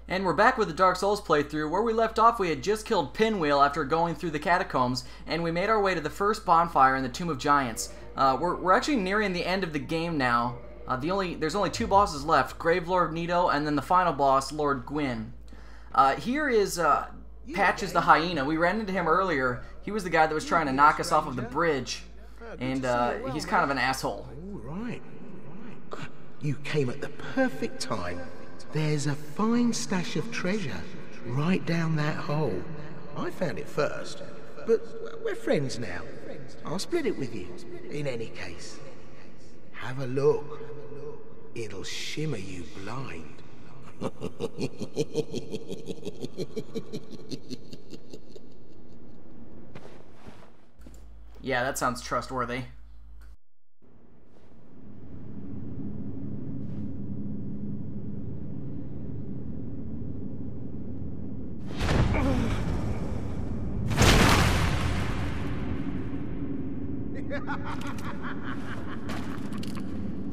And we're back with the Dark Souls playthrough. Where we left off, we had just killed Pinwheel after going through the catacombs, and we made our way to the first bonfire in the Tomb of Giants. We're actually nearing the end of the game now. There's only two bosses left, Gravelord Nito, and then the final boss, Lord Gwyn. Here is Patches the Hyena. We ran into him earlier. He was the guy that was trying to knock us off of the bridge, and he's kind of an asshole. All right. You came at the perfect time. There's a fine stash of treasure right down that hole. I found it first, but we're friends now. I'll split it with you, in any case. Have a look. It'll shimmer you blind. Yeah, that sounds trustworthy.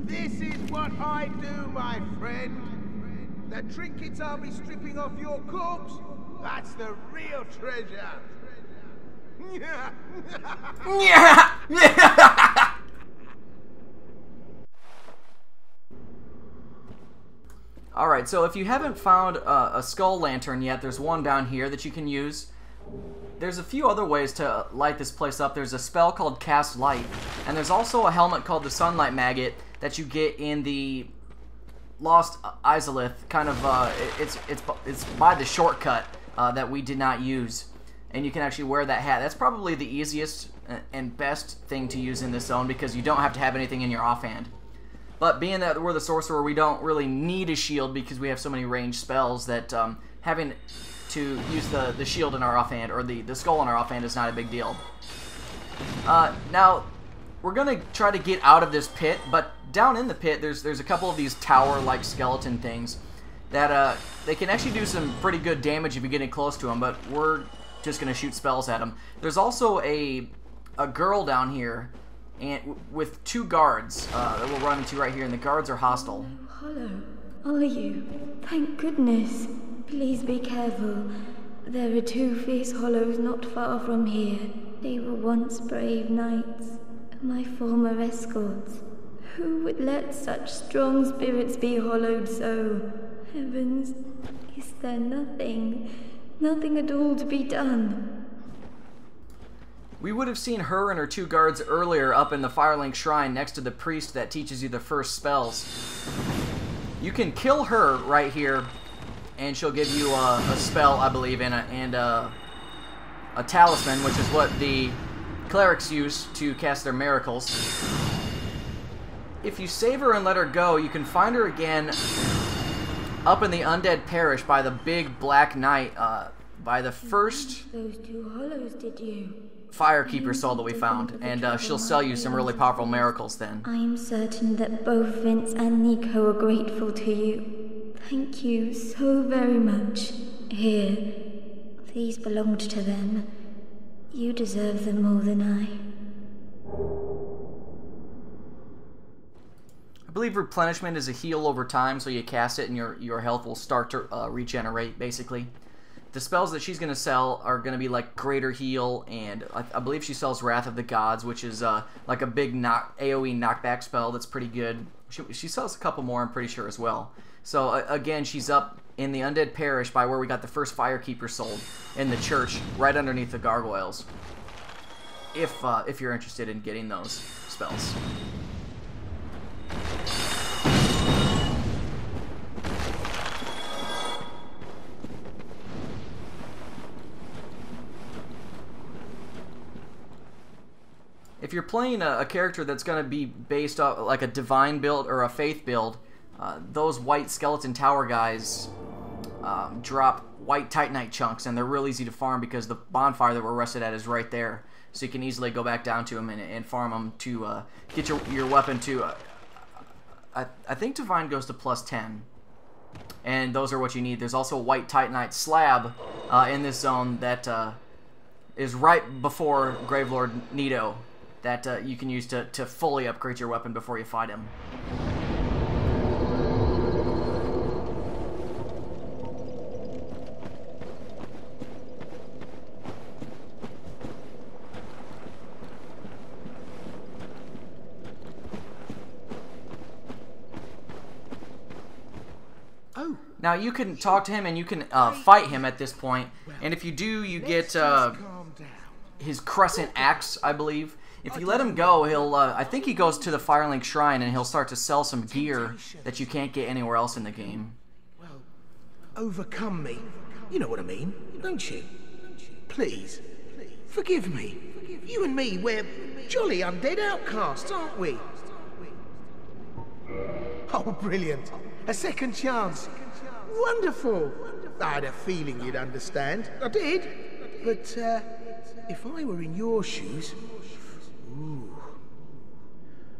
This is what I do, my friend. The trinkets I'll be stripping off your corpse, that's the real treasure. Yeah! Alright, so if you haven't found a skull lantern yet, there's one down here that you can use. There's a few other ways to light this place up. There's a spell called Cast Light, and there's also a helmet called the Sunlight Maggot that you get in the Lost Izalith. Kind of, it's by the shortcut that we did not use, and you can actually wear that hat. That's probably the easiest and best thing to use in this zone because you don't have to have anything in your offhand. But being that we're the sorcerer, we don't really need a shield because we have so many ranged spells that having to use the shield in our offhand, or the skull in our offhand, is not a big deal. Now, we're going to try to get out of this pit, but down in the pit, there's a couple of these tower-like skeleton things that they can actually do some pretty good damage if you're getting close to them, but we're just going to shoot spells at them. There's also a girl down here and with two guards that we'll run into right here, and the guards are hostile. Hello, are you? Thank goodness. Please be careful. There are two fierce hollows not far from here. They were once brave knights, my former escorts. Who would let such strong spirits be hollowed so? Heavens, is there nothing at all to be done? We would have seen her and her two guards earlier up in the Firelink Shrine next to the priest that teaches you the first spells. You can kill her right here, and she'll give you a spell, I believe, and a talisman, which is what the clerics use to cast their miracles. If you save her and let her go, you can find her again up in the Undead Parish by the big Black Knight, by the first Those two hollows, did you? Firekeeper soul that we found, and she'll sell you some really powerful miracles then. I'm certain that both Vince and Nico are grateful to you. Thank you so very much. Here, these belonged to them. You deserve them more than I. I believe replenishment is a heal over time, so you cast it and your health will start to regenerate, basically. The spells that she's going to sell are going to be like Greater Heal, and I believe she sells Wrath of the Gods, which is like a big AoE knockback spell that's pretty good. She sells a couple more, I'm pretty sure, as well. So again, she's up in the Undead Parish by where we got the first Firekeeper sold, in the church, right underneath the gargoyles. If you're interested in getting those spells. If you're playing a character that's going to be based off like a divine build or a faith build, those white skeleton tower guys drop white Titanite chunks, and they're real easy to farm because the bonfire that we're rested at is right there. So you can easily go back down to them and farm them to get your weapon to... I think divine goes to +10. And those are what you need. There's also a white Titanite slab in this zone that is right before Gravelord Nito that you can use to fully upgrade your weapon before you fight him. Now, you can talk to him and you can fight him at this point. And if you do, you get his Crescent Axe, I believe. If you let him go, he'll, I think he goes to the Firelink Shrine and he'll start to sell some gear that you can't get anywhere else in the game. Well, overcome me. You know what I mean, don't you? Please, forgive me. You and me, we're jolly undead outcasts, aren't we? Oh, brilliant. A second chance. Wonderful. I had a feeling you'd understand. I did. But, if I were in your shoes... Ooh.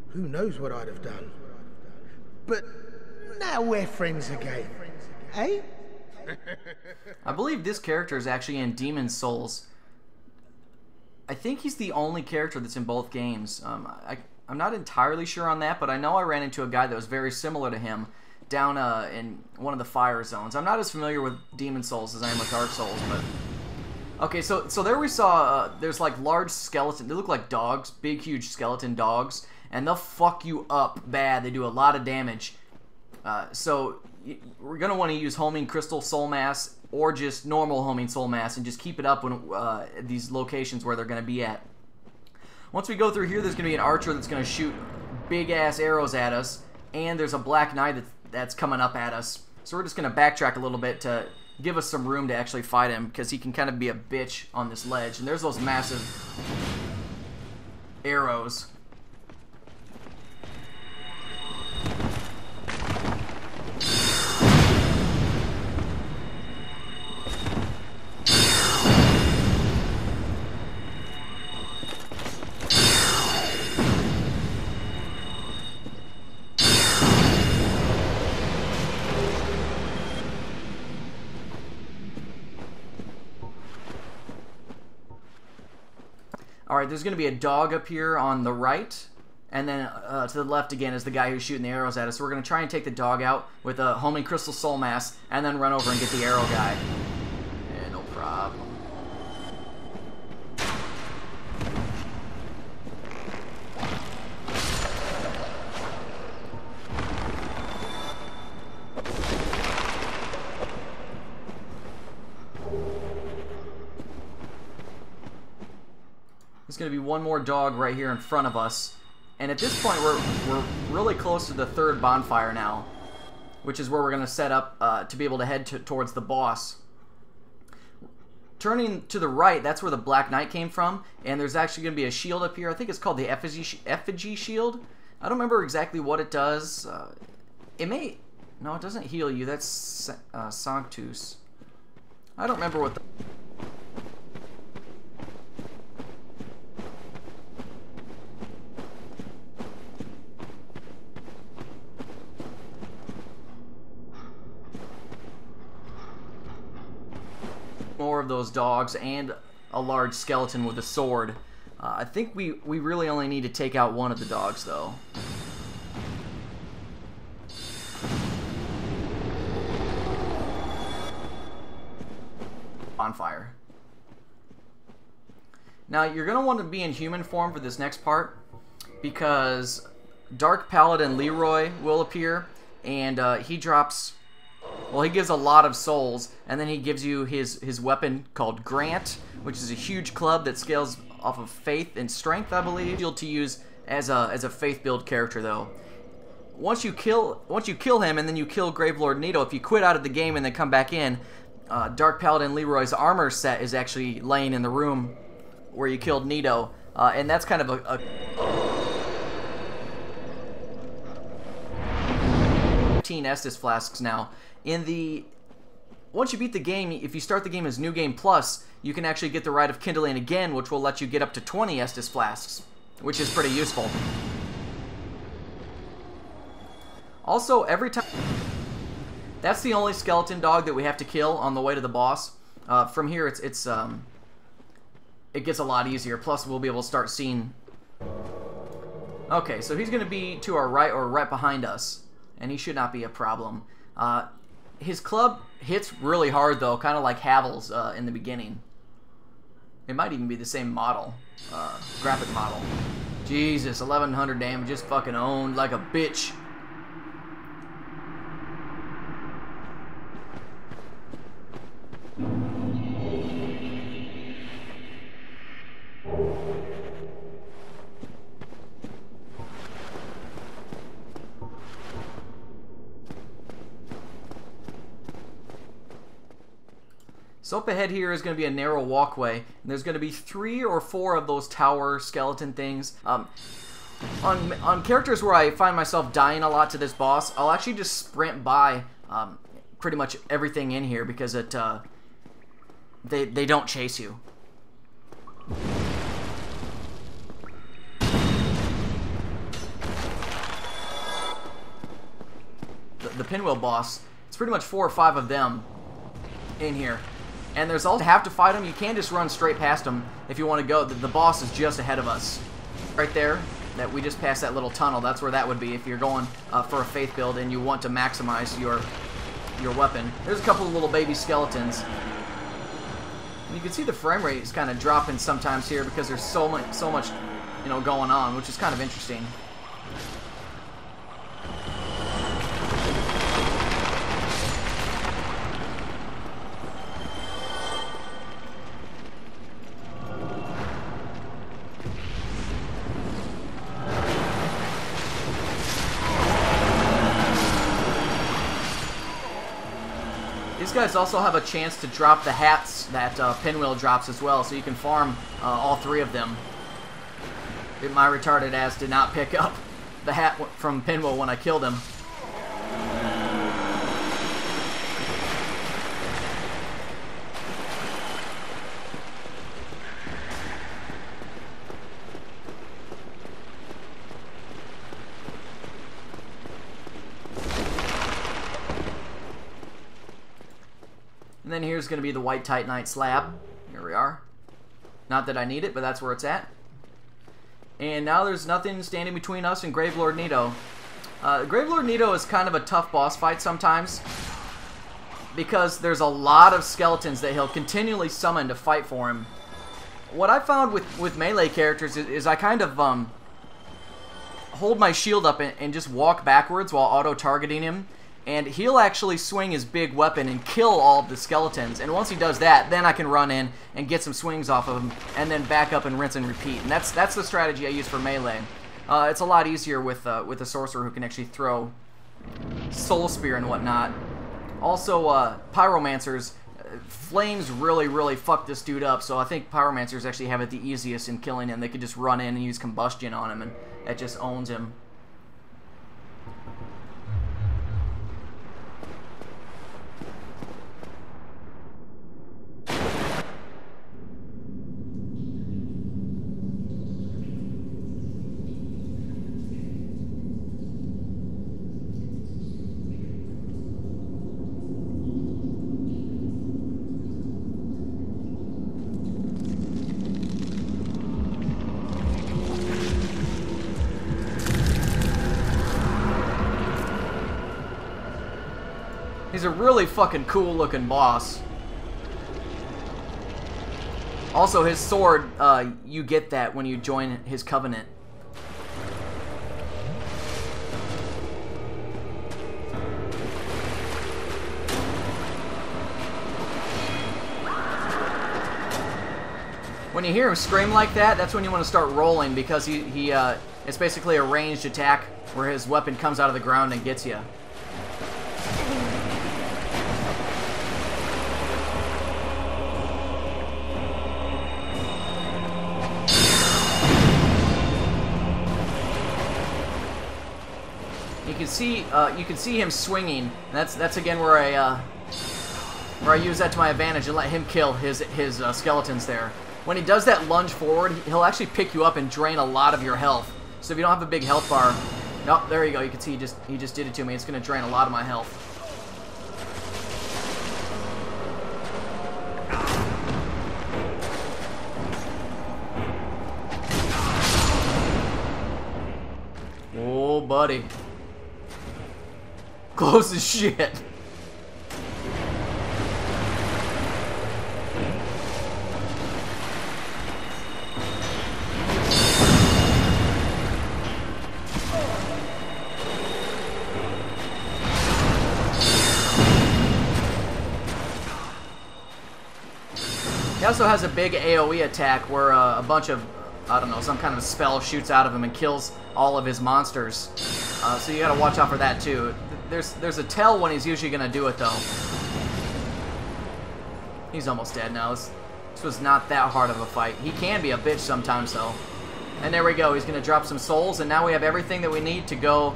Who knows what I'd have done. But now we're friends again. Eh? I believe this character is actually in Demon's Souls. I think he's the only character that's in both games. I'm not entirely sure on that, but I know I ran into a guy that was very similar to him down in one of the fire zones. I'm not as familiar with Demon's Souls as I am with Dark Souls, but... Okay, so there we saw, there's like large skeleton, they look like dogs, big huge skeleton dogs, and they'll fuck you up bad. They do a lot of damage. So we're going to want to use Homing Crystal Soul Mass or just normal Homing Soul Mass and just keep it up when these locations where they're going to be at. Once we go through here, there's going to be an archer that's going to shoot big ass arrows at us, and there's a Black Knight that's coming up at us. So we're just going to backtrack a little bit to give us some room to actually fight him, because he can kind of be a bitch on this ledge. And there's those massive arrows. Alright, there's going to be a dog up here on the right, and then to the left again is the guy who's shooting the arrows at us. So we're going to try and take the dog out with a Homing Crystal Soul Mass, and then run over and get the arrow guy. Yeah, no problem. There's going to be one more dog right here in front of us. And at this point, we're really close to the third bonfire now, which is where we're going to set up to be able to head towards the boss. Turning to the right, that's where the Black Knight came from, and there's actually going to be a shield up here. I think it's called the Effigy Shield. I don't remember exactly what it does. It may... No, it doesn't heal you. That's Sanctus. I don't remember what the... More of those dogs and a large skeleton with a sword. I think we really only need to take out one of the dogs, though. Bonfire. Now, you're going to want to be in human form for this next part, because Dark Paladin Leroy will appear, and he drops... Well, he gives a lot of souls, and then he gives you his weapon called Grant, which is a huge club that scales off of faith and strength, I believe. You'll to use as a faith build character, though. Once you kill him, and then you kill Gravelord Nito, if you quit out of the game and then come back in, Dark Paladin Leroy's armor set is actually laying in the room where you killed Nito, and that's kind of a 15 Estus flasks now. Once you beat the game, if you start the game as New Game Plus, you can actually get the Rite of Kindling again, which will let you get up to 20 Estus flasks, which is pretty useful. Also, every time... That's the only skeleton dog that we have to kill on the way to the boss. From here, it gets a lot easier. Plus, we'll be able to start seeing... Okay, so he's going to be to our right or right behind us, and he should not be a problem. His club hits really hard, though, kind of like Havel's in the beginning. It might even be the same model, graphic model. Jesus, 1100 damage, just fucking owned like a bitch. So up ahead here is going to be a narrow walkway, and there's going to be 3 or 4 of those tower skeleton things. On characters where I find myself dying a lot to this boss, I'll actually just sprint by pretty much everything in here because they don't chase you. The pinwheel boss, it's pretty much 4 or 5 of them in here. And there's also, have to fight them, you can't just run straight past them if you want to go. The boss is just ahead of us. Right there, that we just passed that little tunnel, that's where that would be if you're going for a faith build and you want to maximize your weapon. There's a couple of little baby skeletons. And you can see the frame rate is kind of dropping sometimes here because there's so much, you know, going on, which is kind of interesting. These guys also have a chance to drop the hats that Pinwheel drops as well, so you can farm all 3 of them. My retarded ass did not pick up the hat from Pinwheel when I killed him. And then here's going to be the White Titanite slab. Here we are. Not that I need it, but that's where it's at. And now there's nothing standing between us and Gravelord Nito. Gravelord Nito is kind of a tough boss fight sometimes, because there's a lot of skeletons that he'll continually summon to fight for him. What I found with melee characters is I kind of hold my shield up and just walk backwards while auto-targeting him. And he'll actually swing his big weapon and kill all of the skeletons. And once he does that, then I can run in and get some swings off of him, and then back up and rinse and repeat. And that's the strategy I use for melee. It's a lot easier with a sorcerer who can actually throw soul spear and whatnot. Also, pyromancers, flames really fuck this dude up. So I think pyromancers actually have it the easiest in killing him. They could just run in and use combustion on him, and that just owns him. He's a really fucking cool looking boss. Also, his sword, you get that when you join his covenant. When you hear him scream like that, that's when you want to start rolling, because it's basically a ranged attack where his weapon comes out of the ground and gets you. You can see him swinging. That's again where I use that to my advantage and let him kill his skeletons there. When he does that lunge forward, he'll actually pick you up and drain a lot of your health. So if you don't have a big health bar, nope, there you go. You can see he just did it to me. It's going to drain a lot of my health. Oh, buddy. Close as shit. He also has a big AoE attack where a bunch of, I don't know, some kind of spell shoots out of him and kills all of his monsters. So you gotta watch out for that too. There's a tell when he's usually gonna do it though. He's almost dead now. This was not that hard of a fight. He can be a bitch sometimes, though. And there we go. He's going to drop some souls, and now we have everything that we need to go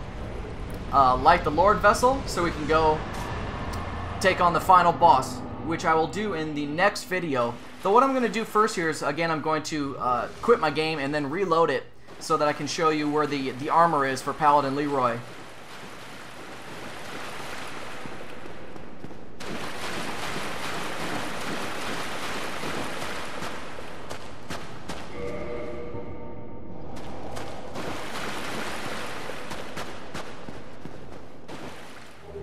light the Lord Vessel, so we can go take on the final boss, which I will do in the next video. Though what I'm going to do first here is, again, I'm going to quit my game and then reload it so that I can show you where the armor is for Paladin Leroy.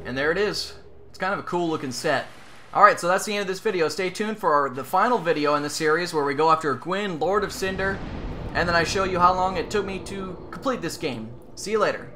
And there it is. It's kind of a cool looking set. Alright, so that's the end of this video. Stay tuned for the final video in the series where we go after Gwyn, Lord of Cinder, and then I show you how long it took me to complete this game. See you later.